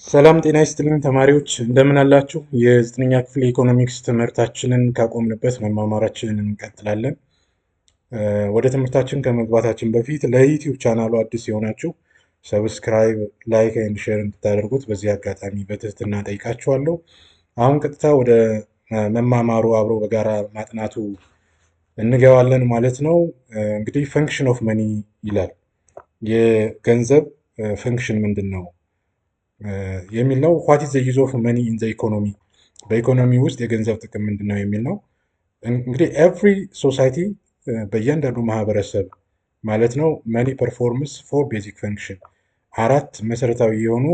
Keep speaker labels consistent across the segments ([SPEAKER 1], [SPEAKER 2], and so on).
[SPEAKER 1] ሰላም ጤና ይስጥልኝ ተማሪዎች እንደምን አላችሁ? የዘጠነኛ ክፍል የኢኮኖሚክስ ትምህርታችንን ካቆምንበት መማማራችንን እንቀጥላለን። ወደ ትምህርታችን ከመግባታችን በፊት ለዩቲዩብ ቻናሉ አዲስ የሆናችሁ ሰብስክራይብ፣ ላይክ ኤንድ ሼር እንድታደርጉት በዚህ አጋጣሚ በትህትና ጠይቃችኋለሁ። አሁን ቀጥታ ወደ መማማሩ አብሮ በጋራ ማጥናቱ እንገባለን ማለት ነው። እንግዲህ ፈንክሽን ኦፍ መኒ ይላል። የገንዘብ ፈንክሽን ምንድን ነው የሚል ነው። ዋት ኢዝ ዘ ዩዝ ኦፍ መኒ ኢን ዘ ኢኮኖሚ፣ በኢኮኖሚ ውስጥ የገንዘብ ጥቅም ምንድን ነው የሚል ነው። እንግዲህ ኤቭሪ ሶሳይቲ፣ በእያንዳንዱ ማህበረሰብ ማለት ነው መኒ ፐርፎርምስ ፎር ቤዚክ ፈንክሽን፣ አራት መሰረታዊ የሆኑ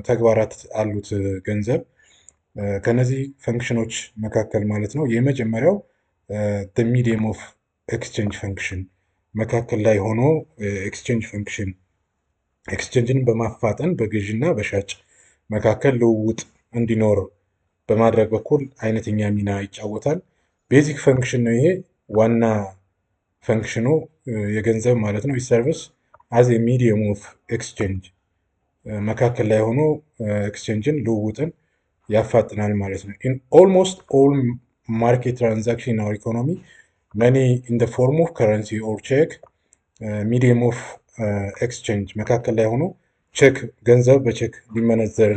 [SPEAKER 1] ተግባራት አሉት ገንዘብ። ከነዚህ ፈንክሽኖች መካከል ማለት ነው የመጀመሪያው ሚዲየም ኦፍ ኤክስቼንጅ ፈንክሽን፣ መካከል ላይ ሆኖ ኤክስቼንጅ ፈንክሽን ኤክስቼንጅን በማፋጠን በግዥና በሻጭ መካከል ልውውጥ እንዲኖር በማድረግ በኩል አይነተኛ ሚና ይጫወታል። ቤዚክ ፈንክሽን ነው ይሄ፣ ዋና ፈንክሽኑ የገንዘብ ማለት ነው። ሰርቪስ አዝ ሚዲየም ኦፍ ኤክስቼንጅ፣ መካከል ላይ ሆኖ ኤክስቼንጅን ልውውጥን ያፋጥናል ማለት ነው። ኢን ኦልሞስት ኦል ማርኬት ትራንዛክሽን ኢን አወር ኢኮኖሚ መኒ ኢን ዘ ፎርም ኦፍ ከረንሲ ኦር ቼክ ሚዲየም ኦፍ ኤክስቼንጅ፣ መካከል ላይ ሆኖ ቼክ ገንዘብ በቼክ ሊመነዘር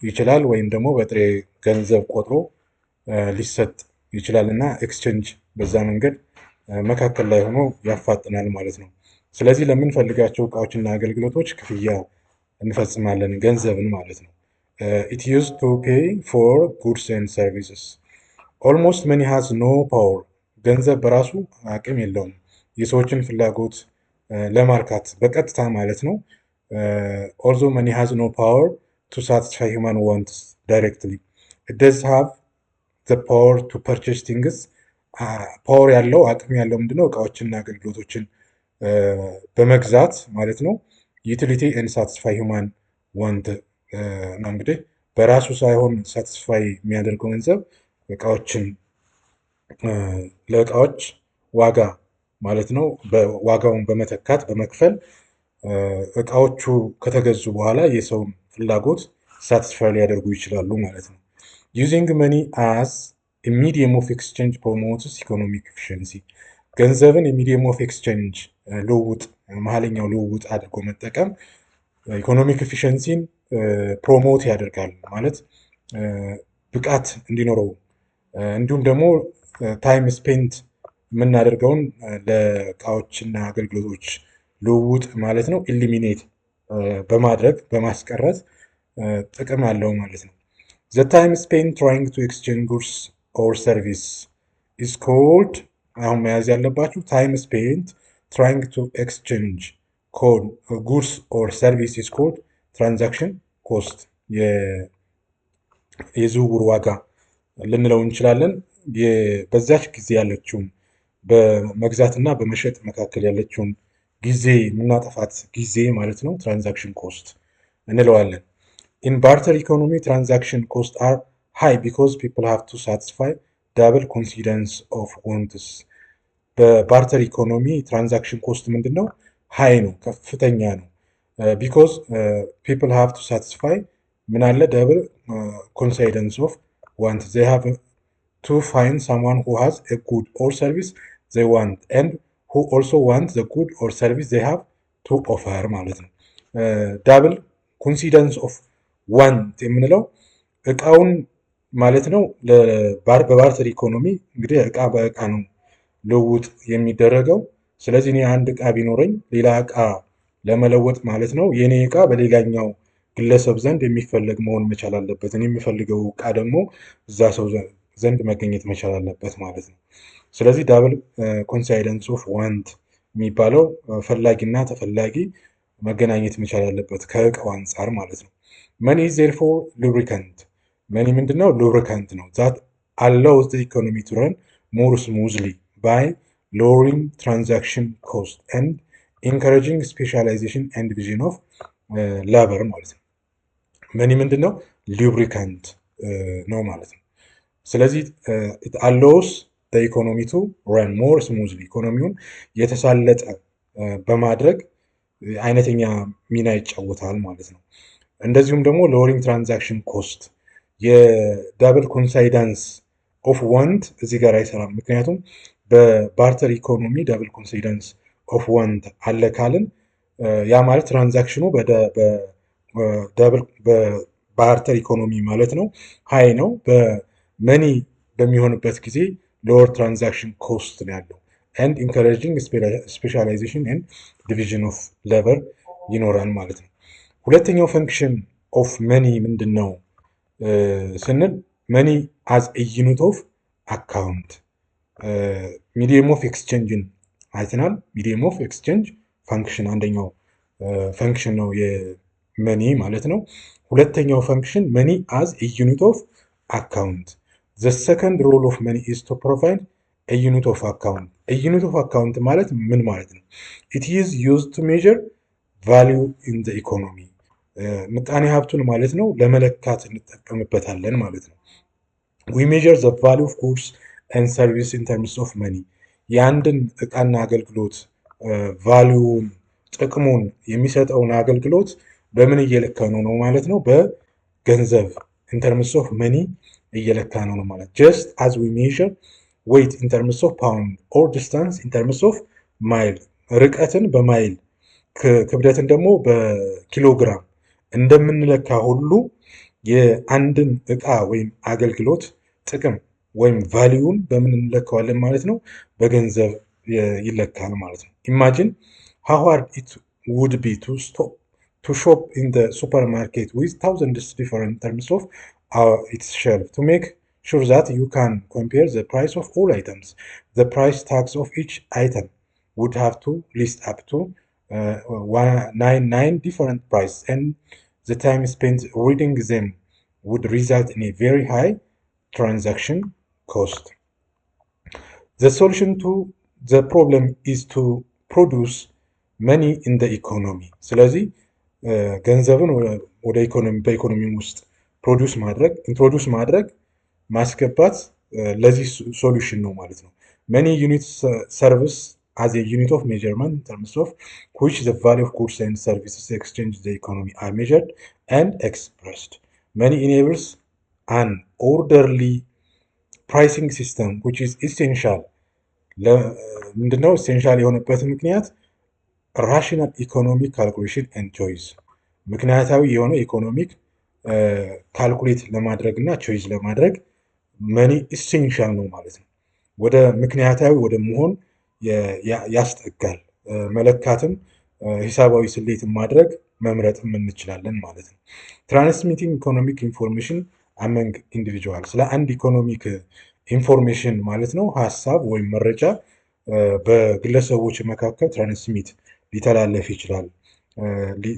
[SPEAKER 1] ይችላል ወይም ደግሞ በጥሬ ገንዘብ ቆጥሮ ሊሰጥ ይችላል እና ኤክስቼንጅ በዛ መንገድ መካከል ላይ ሆኖ ያፋጥናል ማለት ነው። ስለዚህ ለምንፈልጋቸው እቃዎችና አገልግሎቶች ክፍያ እንፈጽማለን ገንዘብን ማለት ነው። ኢት ዩዝድ ቱ ፔይ ፎር ጉድስ ኤንድ ሰርቪስስ። ኦልሞስት መኒ ሃዝ ኖ ፓወር፣ ገንዘብ በራሱ አቅም የለውም የሰዎችን ፍላጎት ለማርካት በቀጥታ ማለት ነው። ኦልዞ መኒ ሃዝ ኖ ፓወር ቱ ሳቲስፋይ ሂውማን ዋንትስ ዳይሬክትሊ ኢት ደዝ ሃቭ ዘ ፓወር ቱ ፐርቼስ ቲንግስ። ፓወር ያለው አቅም ያለው ምንድነው? እቃዎችንና አገልግሎቶችን በመግዛት ማለት ነው። ዩቲሊቲ ኤንድ ሳቲስፋይ ሂውማን ዋንት ነው። እንግዲህ በራሱ ሳይሆን ሳቲስፋይ የሚያደርገው ገንዘብ እቃዎችን ለእቃዎች ዋጋ ማለት ነው ዋጋውን በመተካት በመክፈል እቃዎቹ ከተገዙ በኋላ የሰውን ፍላጎት ሳቲስፋይ ሊያደርጉ ይችላሉ ማለት ነው። ዩዚንግ መኒ አስ ሚዲየም ኦፍ ኤክስቼንጅ ፕሮሞትስ ኢኮኖሚክ ኤፊሽንሲ፣ ገንዘብን የሚዲየም ኦፍ ኤክስቼንጅ ልውውጥ፣ መሀለኛው ልውውጥ አድርጎ መጠቀም ኢኮኖሚክ ኤፊሽንሲን ፕሮሞት ያደርጋል ማለት ብቃት እንዲኖረው፣ እንዲሁም ደግሞ ታይም ስፔንት የምናደርገውን ለእቃዎችና አገልግሎቶች ልውውጥ ማለት ነው ኢሊሚኔት በማድረግ በማስቀረት ጥቅም አለው ማለት ነው። ዘ ታይም ስፔንት ትራይንግ ቱ ኤክስቼንጅ ጉድስ ኦር ሰርቪስ ኢዝ ኮልድ፣ አሁን መያዝ ያለባችሁ ታይም ስፔንት ትራይንግ ቱ ኤክስቼንጅ ጉድስ ኦር ሰርቪስ ኢዝ ኮልድ ትራንዛክሽን ኮስት፣ የዝውውር ዋጋ ልንለው እንችላለን። በዛች ጊዜ ያለችውን በመግዛትና በመሸጥ መካከል ያለችውን ጊዜ የምናጠፋት ጊዜ ማለት ነው ትራንዛክሽን ኮስት እንለዋለን። ኢን ባርተር ኢኮኖሚ ትራንዛክሽን ኮስት አር ሃይ ቢኮዝ ፒፕል ሃቭ ቱ ሳቲስፋይ ዳብል ኮንሲደንስ ኦፍ ዋንትስ። በባርተር ኢኮኖሚ ትራንዛክሽን ኮስት ምንድን ነው? ሃይ ነው፣ ከፍተኛ ነው። ቢኮዝ ፒፕል ሃቭ ቱ ሳቲስፋይ ምን አለ? ዳብል ኮንሲደንስ ኦፍ ዋንት they have to find someone who has a good or service they want and who also want the good or service they have to offer ማለት ነው። ዳብል ኮንሲደንስ ኦፍ ዋንት የምንለው እቃውን ማለት ነው። በባርተር ኢኮኖሚ እንግዲህ እቃ በእቃ ነው ልውውጥ የሚደረገው። ስለዚህ እኔ አንድ እቃ ቢኖረኝ ሌላ እቃ ለመለወጥ ማለት ነው የኔ እቃ በሌላኛው ግለሰብ ዘንድ የሚፈለግ መሆን መቻል አለበት። እኔ የሚፈልገው እቃ ደግሞ እዛ ሰው ዘንድ መገኘት መቻል አለበት ማለት ነው። ስለዚህ ዳብል ኮንሳይደንስ ኦፍ ዋንት የሚባለው ፈላጊና ተፈላጊ መገናኘት መቻል አለበት ከእቃው አንጻር ማለት ነው። መኒ ኢዝ ዜርፎር ሉብሪካንት፣ መኒ ምንድነው? ሉብሪካንት ነው። ዛት አላውስ ዘ ኢኮኖሚ ቱ ረን ሞር ስሙዝሊ ባይ ሎወሪንግ ትራንዛክሽን ኮስት ኤንድ ኢንካሬጂንግ ስፔሻላይዜሽን ኤንድ ዲቪዥን ኦፍ ላበር ማለት ነው። መኒ ምንድነው? ሉብሪካንት ነው ማለት ነው። ስለዚህ አሎውስ ኢኮኖሚ ቱ ረን ሞር ስሙዝሊ፣ ኢኮኖሚውን የተሳለጠ በማድረግ አይነተኛ ሚና ይጫወታል ማለት ነው። እንደዚሁም ደግሞ ሎወሪንግ ትራንዛክሽን ኮስት። የዳብል ኮንሳይዳንስ ኦፍ ዋንት እዚህ ጋር አይሰራም። ምክንያቱም በባርተር ኢኮኖሚ ዳብል ኮንሳይዳንስ ኦፍ ዋንት አለ ካልን ያ ማለት ትራንዛክሽኑ በባርተር ኢኮኖሚ ማለት ነው ሃይ ነው። በመኒ በሚሆንበት ጊዜ ሎወር ትራንዛክሽን ኮስት ነው ያለው። ኤንድ ኢንካሬጂንግ ስፔሻላይዜሽን ኤንድ ዲቪዥን ኦፍ ሌበር ይኖራል ማለት ነው። ሁለተኛው ፈንክሽን ኦፍ መኒ ምንድን ነው ስንል መኒ አዝ ዩኒት ኦፍ አካውንት ሚዲየም ኦፍ ኤክስቼንጅን አይተናል። ሚዲየም ኦፍ ኤክስቼንጅ ፋንክሽን አንደኛው ፈንክሽን ነው የመኒ ማለት ነው። ሁለተኛው ፈንክሽን መኒ አዝ ዩኒት ኦፍ አካውንት። ዘ ሰከንድ ሮል ኦፍ መኒ ኢዝ ቱ ፕሮቫይድ ዩኒት ኦፍ አካውንት። ዩኒት ኦፍ አካውንት ማለት ምን ማለት ነው? ኢት ኢዝ ዩዝድ ቱ ሜዥር ቫሊዩ ኢን ዘ ኢኮኖሚ። ምጣኔ ሀብቱን ማለት ነው ለመለካት እንጠቀምበታለን ማለት ነው። ዊ ሜዥር ዘ ቫሊዩ ኦፍ ጉድስ ኤንድ ሰርቪስ ኢን ተርምስ ኦፍ መኒ። የአንድን እቃና አገልግሎት ቫሊዩን ጥቅሙን የሚሰጠውን አገልግሎት በምን እየለካ ነው ማለት ነው? በገንዘብ ኢን ተርምስ ኦፍ መኒ እየለካ ነው ማለት። ጀስት አዝ ዊ ሜዥር ዌይት ኢን ተርምስ ኦፍ ፓውንድ ኦር ዲስታንስ ኢን ተርምስ ኦፍ ማይል። ርቀትን በማይል ክብደትን ደግሞ በኪሎግራም እንደምንለካ ሁሉ የአንድን እቃ ወይም አገልግሎት ጥቅም ወይም ቫሊዩን በምን እንለካዋለን ማለት ነው? በገንዘብ ይለካል ማለት ነው። ኢማጂን ሃው ሃርድ ኢት ውድ ቢ ቱ ሾፕ ኢን ዘ ሱፐርማርኬት ዊዝ ታውዘንድስ ዲፈረንት ተርምስ ኦፍ ኢትስ ሼልፍ ቱ ሜክ sure that you can compare the price of all items. The price tags of each item would have to list up to 199 different prices, and the time spent reading them would result in a very high transaction cost. The solution to the problem is to produce money in the economy. ስለዚህ ገንዘብን ወደ ኢኮኖሚ በኢኮኖሚ ውስጥ ኢንትሮዱስ ማድረግ ማስገባት ለዚህ ሶሉሽን ነው ማለት ነው። መኒ ዩኒት ሰርቪስ as a unit of measurement in terms of which the value of goods and services exchanged in the economy are measured and expressed. Money enables an orderly pricing system which is essential. ምንድነው ኢሴንሻል የሆነበት ምክንያት ራሽናል ኢኮኖሚክ ካልኩሌሽን ኤንድ ቾይስ። ምክንያታዊ የሆነ ኢኮኖሚክ ካልኩሌት ለማድረግ እና ቾይስ ለማድረግ መኒ ኢሴንሻል ነው ማለት ነው። ወደ ምክንያታዊ ወደ መሆን ያስጠጋል። መለካትም ሂሳባዊ ስሌትን ማድረግ መምረጥም እንችላለን ማለት ነው። ትራንስሚቲንግ ኢኮኖሚክ ኢንፎርሜሽን አመንግ ኢንዲቪጁዋል። ስለ አንድ ኢኮኖሚክ ኢንፎርሜሽን ማለት ነው ሀሳብ ወይም መረጃ በግለሰቦች መካከል ትራንስሚት ሊተላለፍ ይችላል፣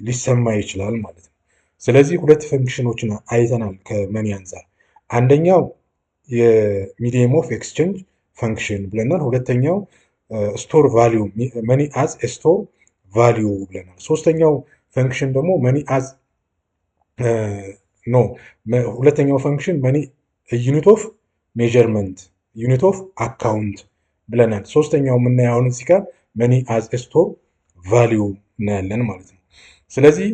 [SPEAKER 1] ሊሰማ ይችላል ማለት ነው። ስለዚህ ሁለት ፈንክሽኖችን አይተናል ከመኒ አንፃር። አንደኛው የሚዲየም ኦፍ ኤክስቼንጅ ፈንክሽን ብለናል። ሁለተኛው ስቶር ቫሊዩ መኒ አዝ ስቶር ቫሊዩ ብለናል። ሶስተኛው ፈንክሽን ደግሞ መኒ አዝ ሁለተኛው ፈንክሽን መኒ ዩኒት ኦፍ ሜዠርመንት ዩኒት ኦፍ አካውንት ብለናል። ሶስተኛው የምናየው አሁን እዚህ ጋር መኒ አዝ ስቶር ቫሊዩ እናያለን ማለት ነው። ስለዚህ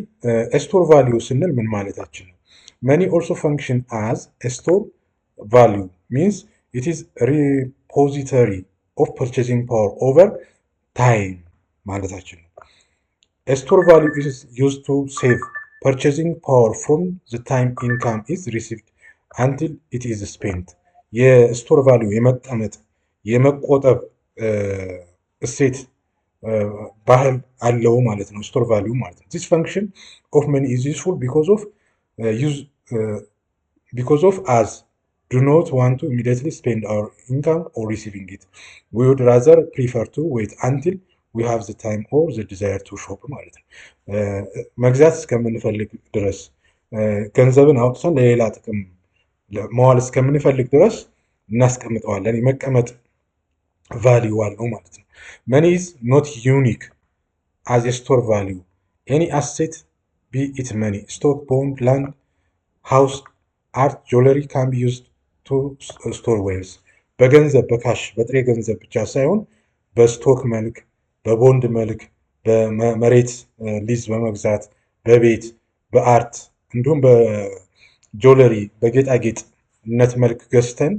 [SPEAKER 1] ስቶር ቫሊዩ ስንል ምን ማለታችን ነው? መኒ ኦልሶ ፈንክሽን አዝ ስቶር ቫሊዩ ሚንስ ኢት ኢዝ ሪፖዚተሪ ኦፍ ፐርቼዚንግ ፓወር ኦቨር ታይም ማለታችን ነው። ስቶር ቫሊዩ ኢዝ ዩዝድ ቱ ሴቭ ፐርቼዚንግ ፓወር ፍሮም ዘ ታይም ኢንካም ኢዝ ሪሲቭድ አንቲል ኢት ኢዝ ስፔንት። የስቶር ቫሊዩ የመቀመጥ የመቆጠብ እሴት ባህል አለው ማለት ነው ስቶር ቫሊዩ ማለት ነው። ዚስ ፈንክሽን ኦፍ መኒ ኢዝ ዩዝፉል ቢኮዝ ኦፍ አዝ do not want to immediately spend our income or receiving it. We would rather prefer to wait until we have the time or the desire to shop ማለት ነው። መግዛት እስከምንፈልግ ድረስ ገንዘብን አውጥተን ለሌላ ጥቅም መዋል እስከምንፈልግ ድረስ እናስቀምጠዋለን። የመቀመጥ ቫሊዩ አለው ማለት ነው። Money is not unique as a store value. Any asset, be it money, stock, bond, land, house, art, jewelry can be used to store wealth. በገንዘብ በካሽ በጥሬ ገንዘብ ብቻ ሳይሆን በስቶክ መልክ፣ በቦንድ መልክ፣ በመሬት ሊዝ በመግዛት፣ በቤት፣ በአርት እንዲሁም በጆለሪ በጌጣጌጥነት መልክ ገዝተን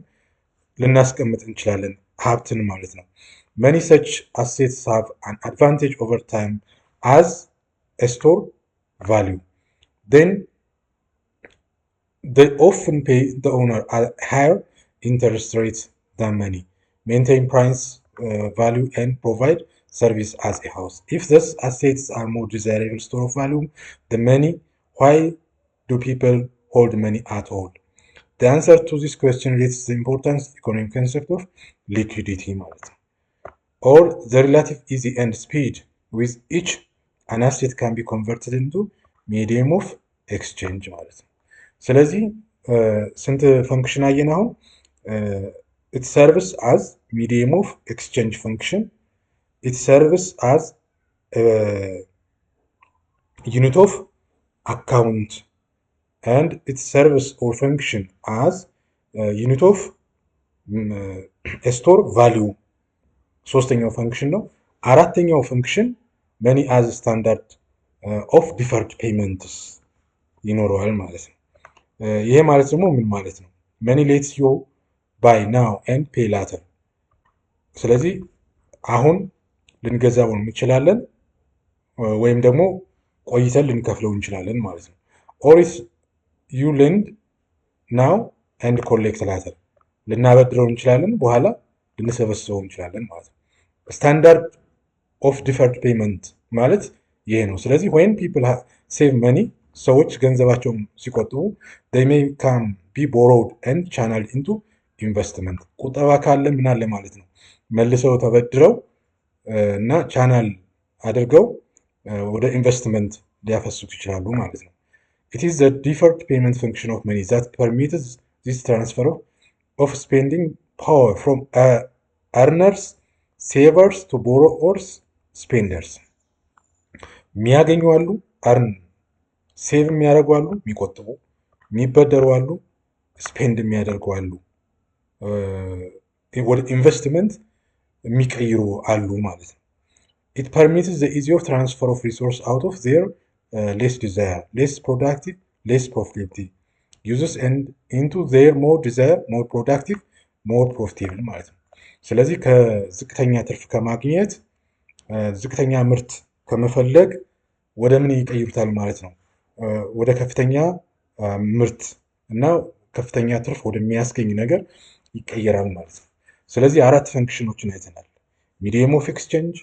[SPEAKER 1] ልናስቀምጥ እንችላለን ሀብትን ማለት ነው። many such assets have an advantage over time as a store value. Then they often pay the owner a higher interest rate than money, maintain price value, and provide service as a house. If these assets are more desirable store of value than money, why do people hold money at all? The answer to this question relates the important economic concept of liquidity ማለት ነው or the relative ease and speed with which an asset can be converted into medium of exchange ማለት ነው። ስለዚህ ስንት ፈንክሽን አየን አሁን? it serves as medium of exchange function, it serves as unit of account, and it serves or function as unit of store value ሶስተኛው ፈንክሽን ነው። አራተኛው ፈንክሽን መኒ አዝ ስታንዳርድ ኦፍ ዲፈርድ ፔመንትስ ይኖረዋል ማለት ነው። ይሄ ማለት ደግሞ ምን ማለት ነው? መኒ ሌትስ ዩ ባይ ናው ኤንድ ፔይ ላተር። ስለዚህ አሁን ልንገዛው እንችላለን ወይም ደግሞ ቆይተን ልንከፍለው እንችላለን ማለት ነው። ኦር ዩ ሌንድ ናው ኤንድ ኮሌክት ላተር፣ ልናበድረው እንችላለን በኋላ ልንሰበስበው እንችላለን ማለት ነው። ስታንዳርድ ኦፍ ዲፈርድ ፔመንት ማለት ይሄ ነው። ስለዚህ ወይን ፒፕል ሴቭ መኒ፣ ሰዎች ገንዘባቸውን ሲቆጥቡ they may can be borrowed and channeled into investment። ቁጠባ ካለ ምን አለ ማለት ነው መልሰው ተበድረው እና ቻናል አድርገው ወደ ኢንቨስትመንት ሊያፈሱት ይችላሉ ማለት ነው። it is the deferred payment function of money that permits this transfer of spending power from earners, savers to borrowers, spenders። የሚያገኙ አሉ፣ አርን ሴቭ የሚያደርጉ አሉ፣ የሚቆጥቡ፣ የሚበደሩ አሉ፣ ስፔንድ የሚያደርጉ አሉ፣ ወደ ኢንቨስትመንት የሚቀይሩ አሉ ማለት ነው። it permits the easy of transfer of resource out of their less desire, less productive, less profitability uses and into their more desire, more productive, more profitable ማለት ነው። ስለዚህ ከዝቅተኛ ትርፍ ከማግኘት ዝቅተኛ ምርት ከመፈለግ ወደ ምን ይቀይሩታል ማለት ነው? ወደ ከፍተኛ ምርት እና ከፍተኛ ትርፍ ወደሚያስገኝ ነገር ይቀየራል ማለት ነው። ስለዚህ አራት ፈንክሽኖችን አይተናል። ሚዲየም ኦፍ ኤክስቼንጅ፣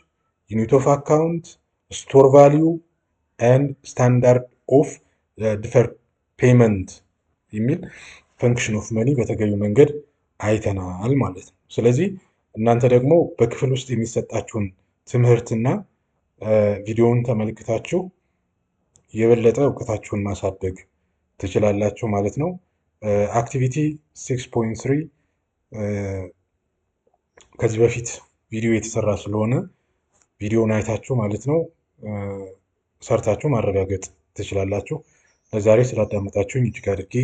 [SPEAKER 1] ዩኒት ኦፍ አካውንት፣ ስቶር ቫሊዩ ኤንድ ስታንዳርድ ኦፍ ዲፈርድ ፔመንት የሚል ፈንክሽን ኦፍ መኒ በተገቢው መንገድ አይተናል ማለት ነው። ስለዚህ እናንተ ደግሞ በክፍል ውስጥ የሚሰጣችሁን ትምህርትና ቪዲዮውን ተመልክታችሁ የበለጠ እውቀታችሁን ማሳደግ ትችላላችሁ ማለት ነው። አክቲቪቲ 6.3 ከዚህ በፊት ቪዲዮ የተሰራ ስለሆነ ቪዲዮውን አይታችሁ ማለት ነው ሰርታችሁ ማረጋገጥ ትችላላችሁ። ለዛሬ ስላዳመጣችሁኝ እጅግ አድርጌ